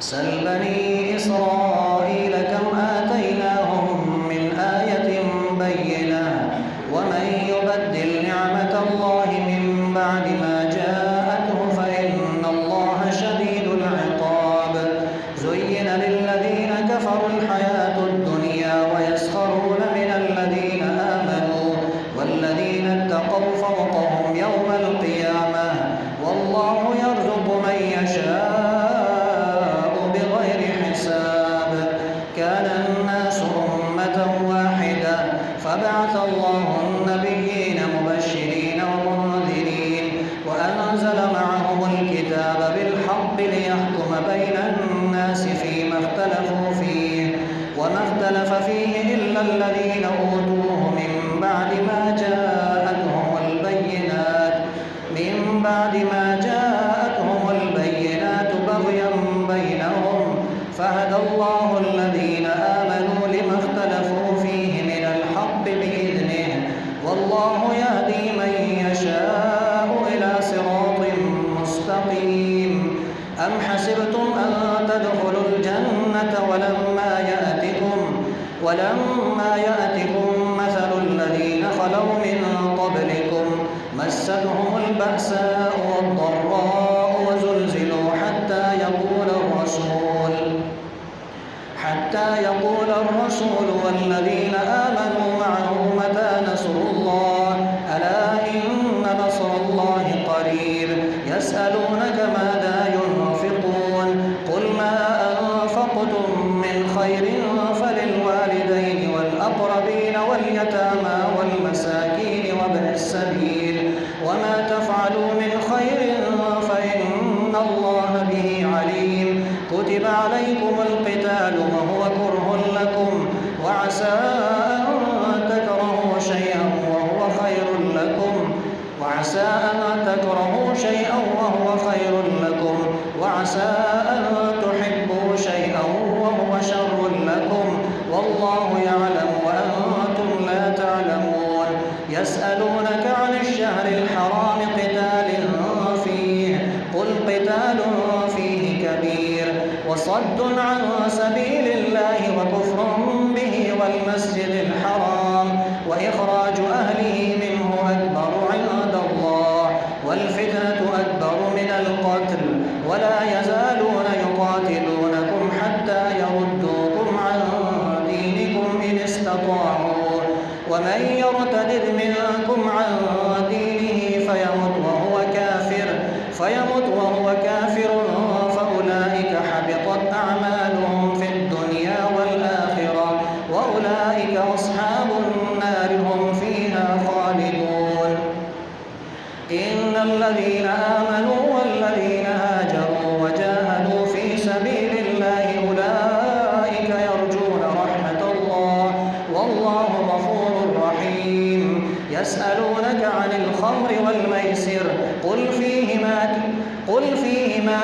سل بني إسرائيل كم آتيناهم من آية بينة ومن يبدل نعمة الله من بعد ما جاءته فإن الله شديد العقاب زين للذين كفروا الحياة الدنيا ويسخرون من الذين آمنوا والذين اتقوا فوقهم يوم القيامة والله يرزق من يشاء كان الناس أمة واحدة فبعث الله النبيين مبشرين ومنذرين وأنزل معهم الكتاب بالحق ليحكم بين الناس فيما اختلفوا فيه وما اختلف فيه إلا الذين أوتوه من بعد ما جاءتهم البينات بغيا بينهم فهدى الله الذين آمنوا لما اختلفوا فيه من الحق بإذنه والله يهدي من يشاء إلى صراط مستقيم أم حسبتم أن تدخلوا الجنة ولما يأتكم مثل الذين خلوا من قبلكم مستهم البأساء والضراء وزلزلوا حتى يقول الرسول والذين آمنوا معه متى نصر الله ألا إن نصر الله قريب يسألونك ماذا ينفقون قل ما أنفقتم من خير فللوالدين والأقربين واليتامى والمساكين وابن السبيل وما تفعلوا من خير فإن الله به عليم كتب عليكم القتال وهو كره لكم وعسى أن تكرهوا شيئا وهو خير لكم وعسى أن تحبوا شيئا وهو شر لكم والله يعلم وأنتم لا تعلمون يسألونك عن الشهر الحرام قتال فيه قل قتال فيه كبير وصد عن سبيل الله وكفر به والمسجد الحرام وإخراج أهله منه أكبر عند الله والفتنة أكبر من القتل ولا يزالون يقاتلونكم حتى يردوكم عن دينكم إن استطاعوا ومن يرتد منكم عن دينه فيمت وهو كافر فأولئك حبطت أعمالهم في الدنيا والآخرة وأولئك أصحاب النار هم فيها خالدون إن الذين آمنوا والذين هاجروا وجاهدوا في سبيل الله أولئك يرجون رحمة الله والله غفور رحيم يسألونك عن الخمر والميسر قل فيهما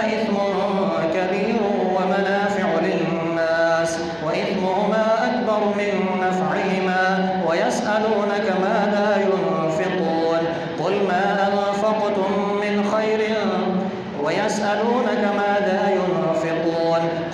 إثم كبير ومنافع للناس وإثمهما أكبر من نفعهما ويسألونك ماذا ينفقون قل ما أنفقتم من خير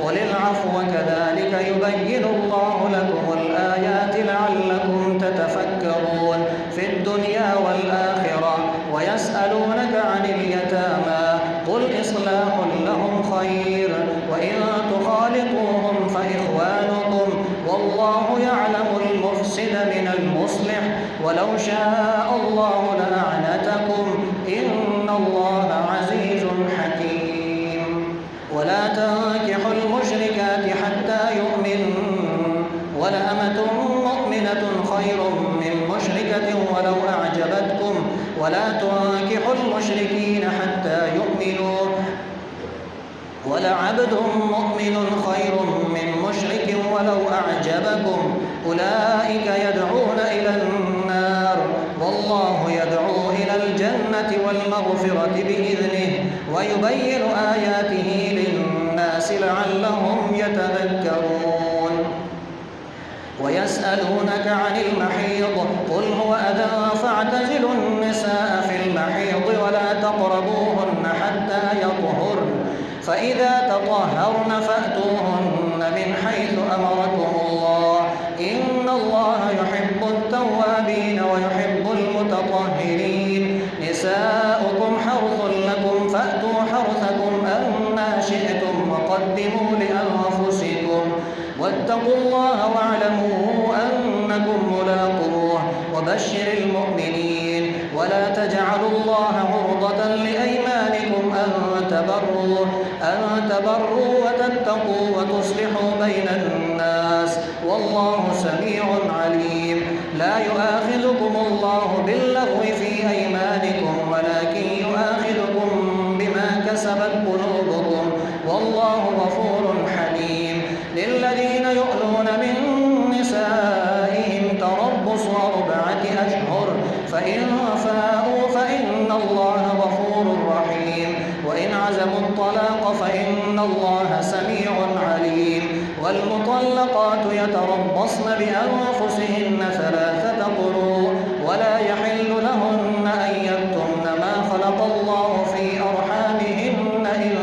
قل العفو كذلك يبين الله لكم الآيات لعلكم تتفكرون في الدنيا والآخرة ويسألونك عن اليتامى قل إصلاح لهم خير وإن تخالطوهم فإخوانكم والله يعلم المفسد من المصلح ولو شاء الله لأعنتكم إن الله عزيز حكيم ولا تنكحوا المشركات حتى يؤمنوا ولأمة مؤمنة خير من مشركة ولو أعجبتكم ولا تنكحوا المشركين حتى يؤمنوا ولعبد مؤمن خير من مشرك ولو أعجبكم أولئك يدعون إلى النار والله يدعو إلى الجنة والمغفرة بإذنه ويبين آياته للناس لعلهم يتذكرون ويسألونك عن المحيض قل هو أذى فاعتزلوا النساء في المحيض ولا تقربوهن حتى يطهرن فإذا تطهرن أظهرن فأتوهن من حيث أمركم الله إن الله يحب التوابين ويحب المتطهرين نساؤكم حرث لكم فأتوا حرثكم أنى شئتم وقدموا لأنفسكم واتقوا الله واعلموا أنكم ملاقوه وبشر المؤمنين ولا تجعلوا الله عرضة لأيمانكم أن تبروا وتتقوا وتصلحوا بين الناس والله سميع عليم لا يؤاخذكم الله باللغو في أيمانكم ولكن يؤاخذكم بما كسبت قلوبكم والله غفور حليم للذين يؤلون من نسائهم تربص 4 أشهر فإن فاءوا فإن الله غفور رحيم وإن عزموا الطلاق فإن الله سميع عليم والمطلقات يتربصن بأنفسهن 3 قروء ولا يحل لهن أن يكتمن ما خلق الله في أرحامهن إن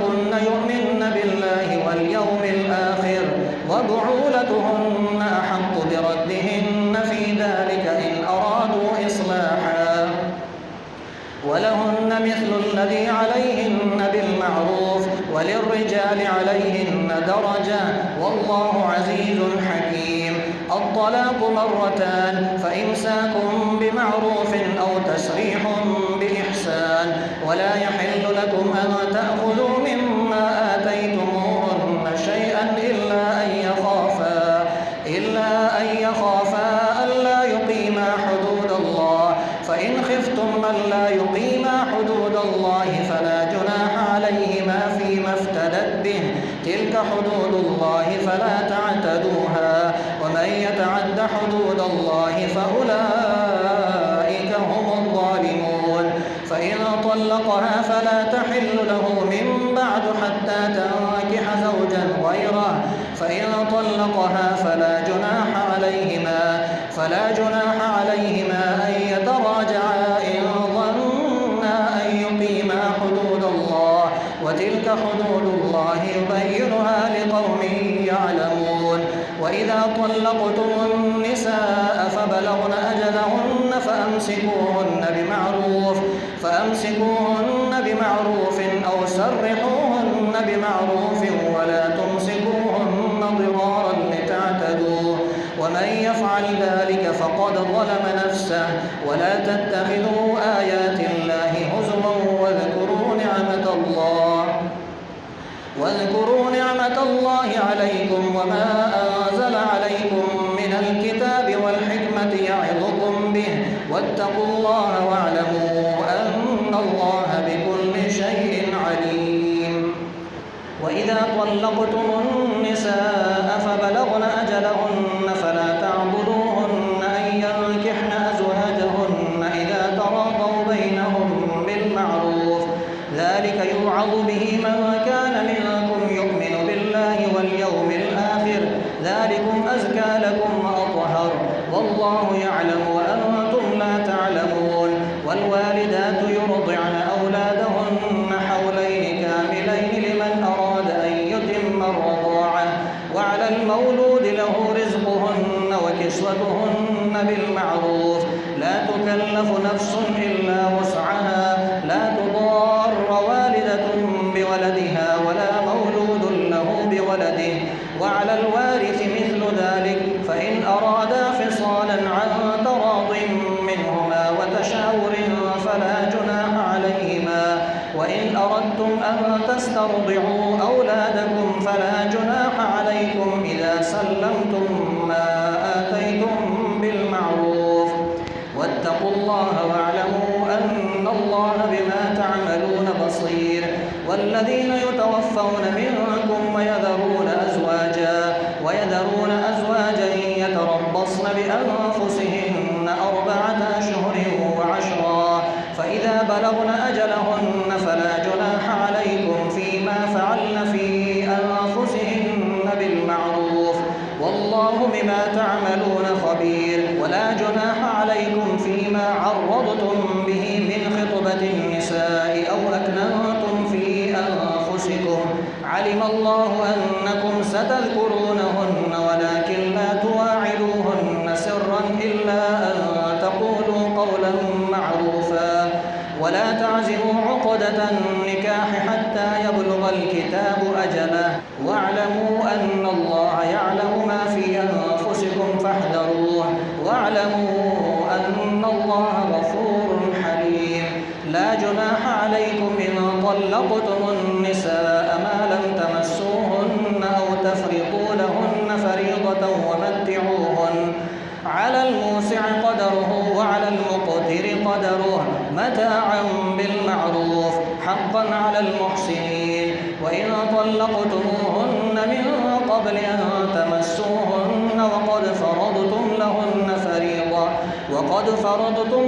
كن يؤمن بالله واليوم الآخر وبعولتهن أحق بردهن في ذلك إن أرادوا إصلاحا ولهن مثل الذي عليهن بالمعروف وللرجال عليهن درجة والله عزيز حكيم الطلاق 2 فإمساك بمعروف أو تسريح بإحسان ولا يحل لكم أن تأخذوا مما آتيتموهن شيئا إلا أن يخافا ألا يقيما حدود الله فإن خفتم ألا يقيما حدود الله فلا جناح عليهما فيما افتدت به تلك حدود الله فلا تعتدوها ومن يتعد حدود الله فأولئك هم الظالمون فإن طلقها فلا تحل له من بعد حتى تنكح زوجا غيره فإن طلقها فلا جناح عليهما أن يتراجعا إن ظنا أن يقيما حدود الله وتلك حدود الله يبينها لقوم يعلمون وإذا طلقتم النساء فبلغن أجلهن فأمسكوهن بمعروف أو سرحوهن بمعروف ولا تمسكوهن ضرارا لتعتدوا ومن يفعل ذلك فقد ظلم نفسه ولا تتخذوا آيات الله هزوا واذكروا نعمة الله عليكم وما أنزل عليكم من الكتاب والحكمة يعظكم به واتقوا الله واعلموا أن الله بكل شيء عليم وإذا طلقتم النساء فبلغن أجلهن فلا تعضلوهن أن ينكحن أزواجهن إذا تراضوا بينهم بالمعروف ذلك يوعظ به من كان منكم يؤمن بالله واليوم الآخر ذلكم أزكى لكم وأطهر والله يعلم وأنتم لا تعلمون والوالدات يرضعن أولادهن حولين كاملين لمن أراد أن يتم الرضاعة وعلى المولود له رزقهن وكسوتهن بالمعروف لا تكلف نفس إلا وسعها لا تضار والدة بولدها ولا مولود له بولده وعلى الوارث مثل ذلك فإن أرادا فصالا عن تراض منهما وتشاور فلا جناح عليهما وإن أردتم أن تسترضعوا أولادكم فلا جناح عليكم إذا سلمتم ما آتيتم بالمعروف واتقوا الله واعلموا أن الله بما تعملون بصير والذين يتوفون منكم ويذرون أزواجا يتربصن بأنفسهن 4 أشهر و10 فإذا بلغن أجلهن فلا جناح عليكم فيما فعلن في أنفسهن بالمعروف والله بما تعملون خبير ولا جناح عليكم فيما عرضتم به من خطبة النساء أو أكننتم علم الله أنكم ستذكرونهن ولكن لا تواعدوهن سرا إلا أن تقولوا قولا معروفا ولا تعزموا عقدة النكاح حتى يبلغ الكتاب أجله واعلموا أن الله يعلم ما في أنفسكم فاحذروه واعلموا أن الله غفور حليم. لا جناح عليكم إن طلقتم النساء ما لم تمسوهن أو تفرضوا لهن فريضة ومتعوهن على الموسع قدره وعلى المقتر قدره متاعا بالمعروف حقا على المحسنين. وإن طلقتموهن من قبل أن تمسوهن وقد فرضتم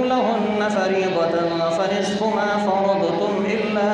لهن فريضة فنصف ما فرضتم إلا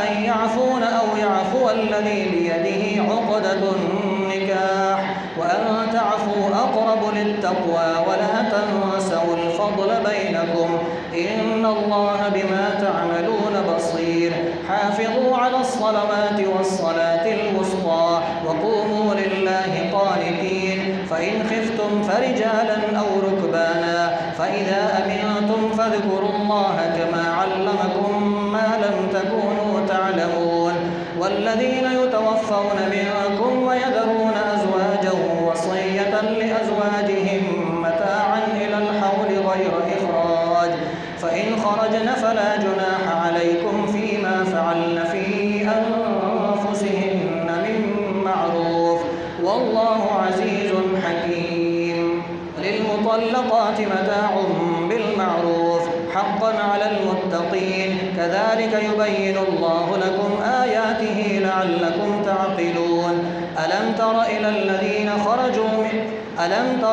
أن يعفون أو يعفو الذي بيده عقدة النكاح وأن تعفوا أقرب للتقوى ولا تنسوا الفضل بينكم إن الله بما تعملون بصير. حافظوا على الصلوات والصلاة الوسطى وقوموا لله قانتين. فإن خفتم فرجالا أو ركبانا فإذا أمنتم فاذكروا الله كما علمكم ما لم تكونوا تعلمون. والذين يتوفون منكم ويذرون أزواجا وصية لأزواجهم متاعا إلى الحول غير إخراج فإن خرجن فلا جناح عليكم فيما فعلن في أنفسهن من معروف والله عزيز حكيم. للمطلقات متاع بالمعروف حقا على المتقين كذلك يبين الله لكم آياته لعلكم تعقلون. ألم تر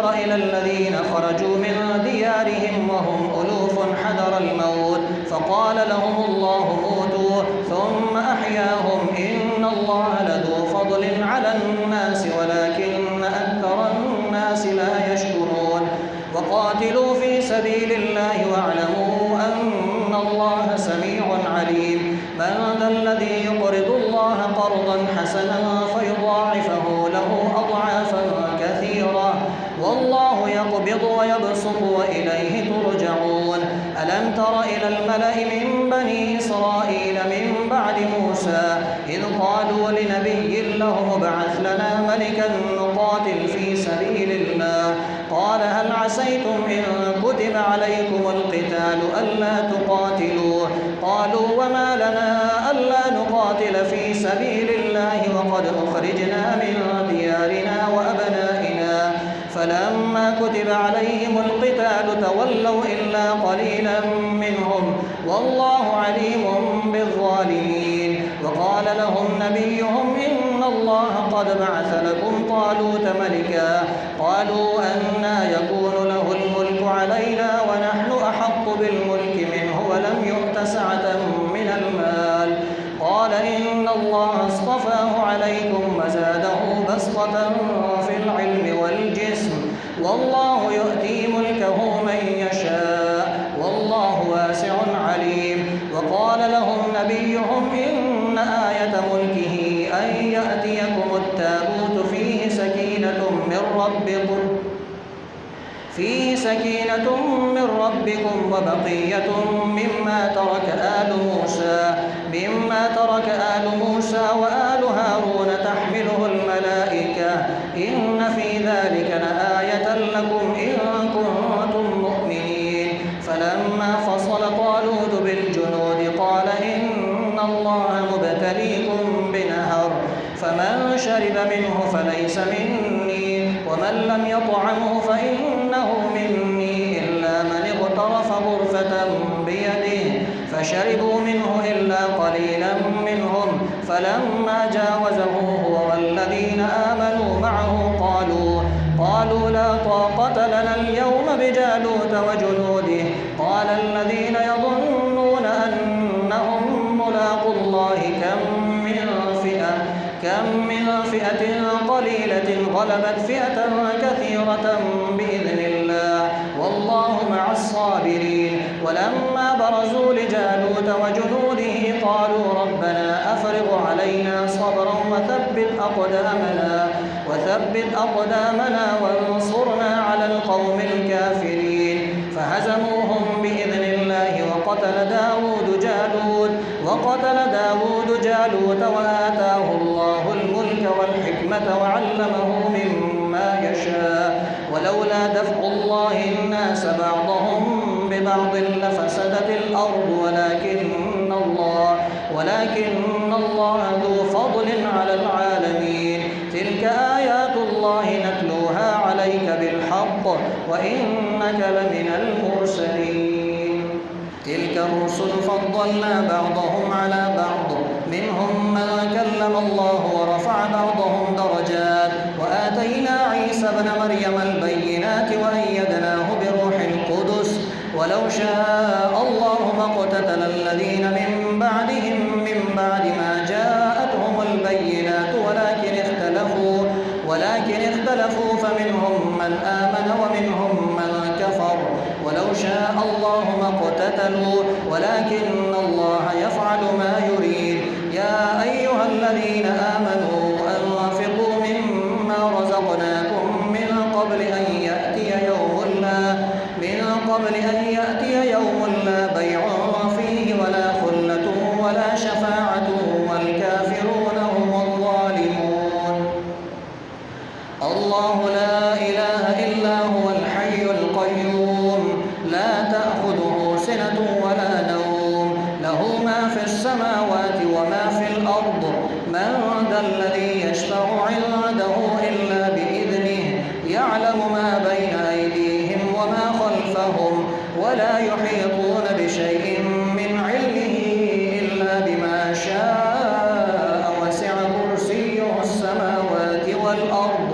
إلى الذين خرجوا من ديارهم وهم ألوف حذر الموت فقال لهم الله موتوا ثم أحياهم إن الله لذو فضل على الناس ولكن أكثر الناس لا يشكرون. وقاتلوا في سبيل الله واعلموا أن الله سميع عليم. من ذا الذي يقرض الله قرضا حسنا فيضاعفه له أضعافا كثيرة والله يقبض ويبسط وإليه ترجعون. ألم تر إلى الملأ من بني إسرائيل من بعد موسى إذ قالوا لنبي له ابعث لنا ملكا نقاتل في سبيل الله قال هل عسيتم إن كتب عليكم القتال ألا تقاتلوا قالوا وما لنا ألا نقاتل في سبيل الله وقد أخرجنا من ديارنا وأبنائنا فلما كتب عليهم القتال تولوا إلا قليلا منهم والله عليم بالظالمين. وقال لهم نبيهم إن الله قد بعث لكم طالوت ملكا قالوا أنى يكون له الملك علينا ونحن أحق بالملك منه ولم يؤت سعة من المال قال إن الله اصطفاه عليكم وزاده بسطة في العلم والجسم والله يؤتي ملكه من يشاء والله واسع عليم. وقال لهم نبيهم إن آية ملكه أن يأتيكم التابوت فيه سكينة من ربكم وبقية مما ترك آل موسى وآل هارون تحمله الملائكة إن في ذلك لآية لكم إن كنتم مؤمنين. فلما فصل طالوت بالجنود قال إن الله مبتليكم بنهر فمن شرب منه فليس مني ومن لم يطعمه فإنه مني إلا من اغترف غرفة بيده فشربوا منه إلا قليلا منهم فلما جاوزه هو والذين آمنوا معه قالوا لا طاقة لنا اليوم بجالوت وجنوده قال الذين يظنون أنهم ملاقوا الله كم من فئة قليلة غلبت فئة كثيرة بإذن الله والله مع الصابرين. ولما برزوا لجالوت وجنوده قالوا ربنا أفرغ وثبت أقدامنا وانصرنا على القوم الكافرين. فهزموهم بإذن الله وقتل داود جالوت وآتاه الله الملك والحكمة وعلمه مما يشاء. ولولا دفع الله الناس بعضهم ببعض لفسدت الأرض ولكن الله ذو فضل على العالمين. تلك آيات الله نتلوها عليك بالحق وإنك لمن المرسلين. تلك الرسل فضلنا بعضهم على بعض منهم من كلم الله ورفع بعضهم درجات وآتينا عيسى ابن مريم البينات وأيدناه بروح القدس. ولو شاء الله ما اقتتل الذين من بعدهم من بعد ما جاءتهم البينات ولكن اختلفوا فمنهم من آمن ومنهم من كفر. ولو شاء الله ما اقتتلوا ولكن الله يفعل ما يريد. يا أيها الذين آمنوا أنفقوا مما رزقناكم من قبل أن يأتي يوم لا بيع فيه ولا خلة ولا شفاعة والكافرون هم الظالمون. الله لا إله إلا هو الحي القيوم لا تأخذه سنة ولا نوم له ما في السماوات وما في الأرض. من ذا الذي يشفع عنده إلا بإذنه يعلم ما بين أيديهم وما خلفهم ولا يحيطون بشيء من علمه إلا بما شاء وسع كرسيه السماوات والأرض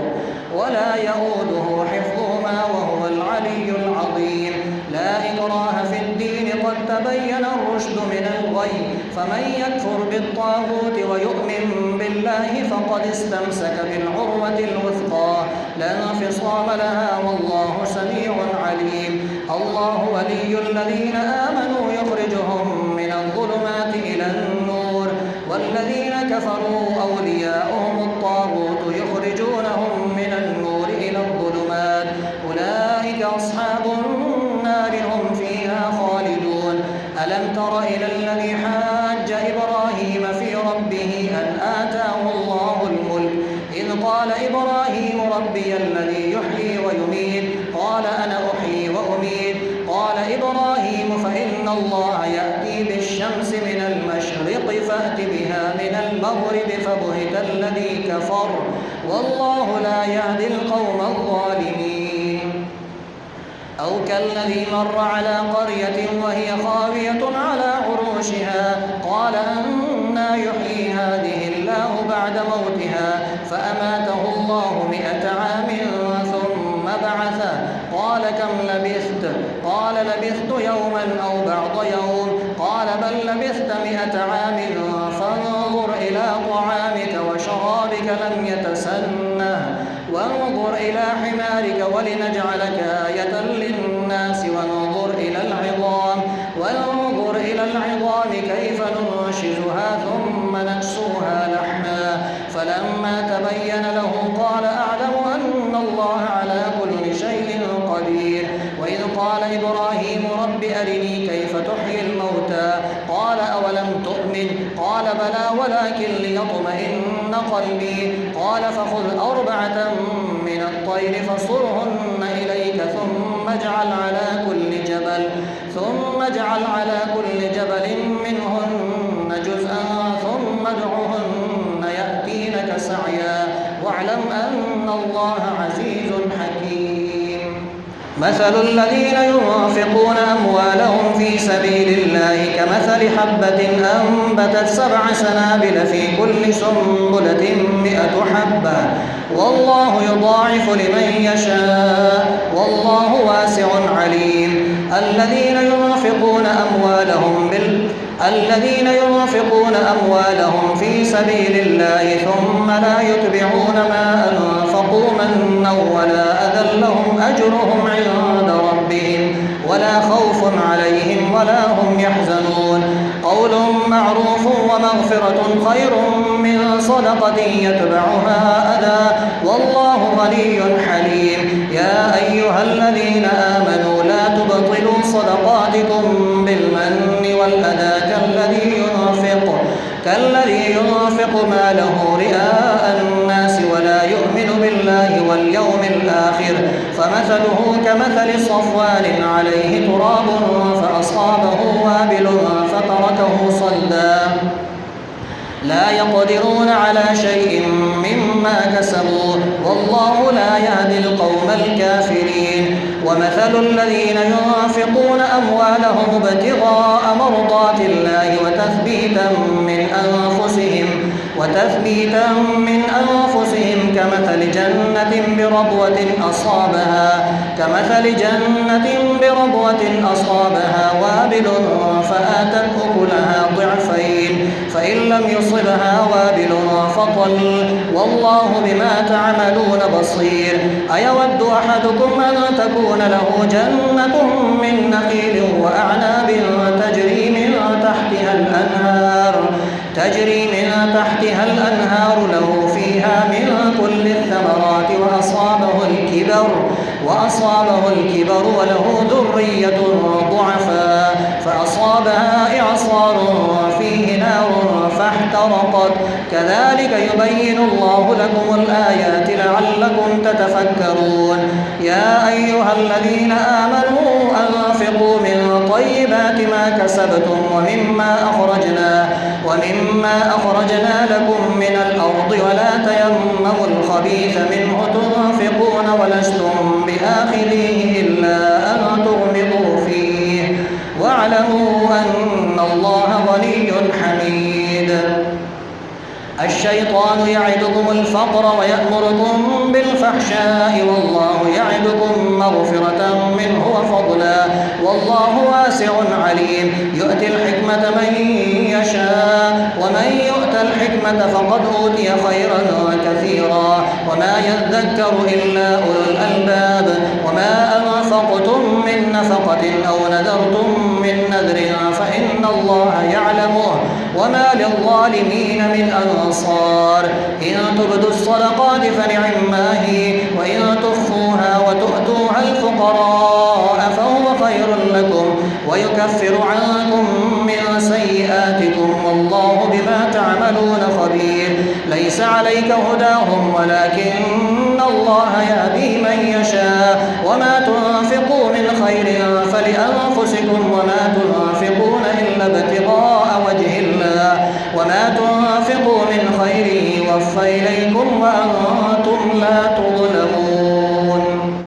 ولا يؤوده حفظهما وهو العلي العظيم. لا إكراه في الدين قد تبين الرشد من الغي فمن يكفر بالطاغوت ويؤمن بالله فقد استمسك بالعروة الوثقى لا انفصام لها والله سميع عليم. الله ولي الذين آمنوا يخرجهم من الظلمات إلى النور والذين كفروا أولياؤهم الطاغوت يخرجونهم من النور إلى الظلمات أولئك أصحاب النار هم فيها خالدون. ألم تر إلى الذي حاج إبراهيم في ربه أن آتاه الله الملك إذ قال إبراهيم ربي الذي يحيي ويميت قال أنا أحيي وأميت قال إبراهيم فإن الله يأتي بالشمس من المشرق فأت بها من المغرب فبهت الذي كفر والله لا يهدي القوم الظالمين. أو كالذي مر على قرية وهي خاوية على عروشها قال أنى يحيي هذه الله بعد موتها فأماته الله 100 عام ثم بعثه قال كم لبثت قال لبثت يوما أو بعض يوم قال بل لبثت 100 عام فانظر إلى طعامك وشرابك لم يتسنه وانظر إلى حمارك ولنجعلك آية للناس وانظر إلى العظام كيف ننشزها ثم نكسوها لحما فلما تبين له قال أعلم أن الله على كل شيء قدير. وإذ قال إبراهيم رب أرني كيف تحيي الموتى قال أولم تؤمن قال بلى ولكن ليطمئن قلبي قال فخذ 4 من الطير فصرهن إليك ثم اجعل على كل جبل منهن جزءا ثم ادعهن يأتينك سعيا واعلم أن الله عزيز حكيم. مثل الذين ينفقون أموالهم في سبيل الله كمثل حبة أنبتت 7 سنابل في كل سنبلة 100 حبة والله يضاعف لمن يشاء والله واسع عليم. الذين ينفقون أموالهم في سبيل الله ثم لا يتبعون ما أنفقوا منا ولا أذى لهم أجرهم عند ربهم ولا خوف عليهم ولا هم يحزنون قول معروف ومغفرة خير من صدقة يتبعها أذى والله غني حليم يا أيها الذين آمنوا لا تبطلوا صدقاتكم بالمن والأذى كالذي ينفق ماله رئاء الناس ولا يؤمن بالله واليوم الآخر فمثله كمثل صفوان عليه تراب فأصابه وابل فتركه صلدا لا يقدرون على شيء مما كسبوا والله لا يهدي القوم الكافرين ومثل الذين ينفقون أموالهم ابتغاء مرضات الله وتثبيتا من أنفسهم كمثل جنة بربوة أصابها وابل فآتت أكلها ضعفين فإن لم يصبها وابل فطل والله بما تعملون بصير أيود أحدكم أن تكون له جنة من نخيل وأعناب تجري من تحتها الأنهار له فيها من كل الثمرات وأصابه الكبر وله ذرية ضعفاء فأصابها إعصار فيه نار فاحترقت كذلك يبين الله لكم الآيات لعلكم تتفكرون يا أيها الذين آمنوا أنفقوا من طيبات ما كسبتم ومما أخرجنا لكم من الأرض ولا تيمموا الخبيث منه تنفقون ولستم بآخذيه إلا أن تغمضوا فيه واعلموا أن الله غني حميد الشيطان يعدكم الفقر ويأمركم بالفحشاء والله يعدكم مغفرة منه وفضلا والله واسع عليم يؤتي الحكمة من يشاء ومن يؤت الحكمة فقد أوتي خيرا كثيرا وما يذكر إلا أولو الألباب وما أنفقتم من نفقة أو نذرتم من نذر فإن الله يعلمه وما للظالمين من أنصار إن تبدوا الصدقات فنعما هي وإن تخفوها وتؤتوها الفقراء فهو خير لكم ويكفر عنكم من سيئاتكم والله بما تعملون خبير ليس عليك هداهم ولكن الله يهدي من يشاء وما تنفقوا من خير فلأنفسكم وما تنفقون إلا ابتغاء وجه الله وما تنفقوا من خير يوفى إليكم وأنتم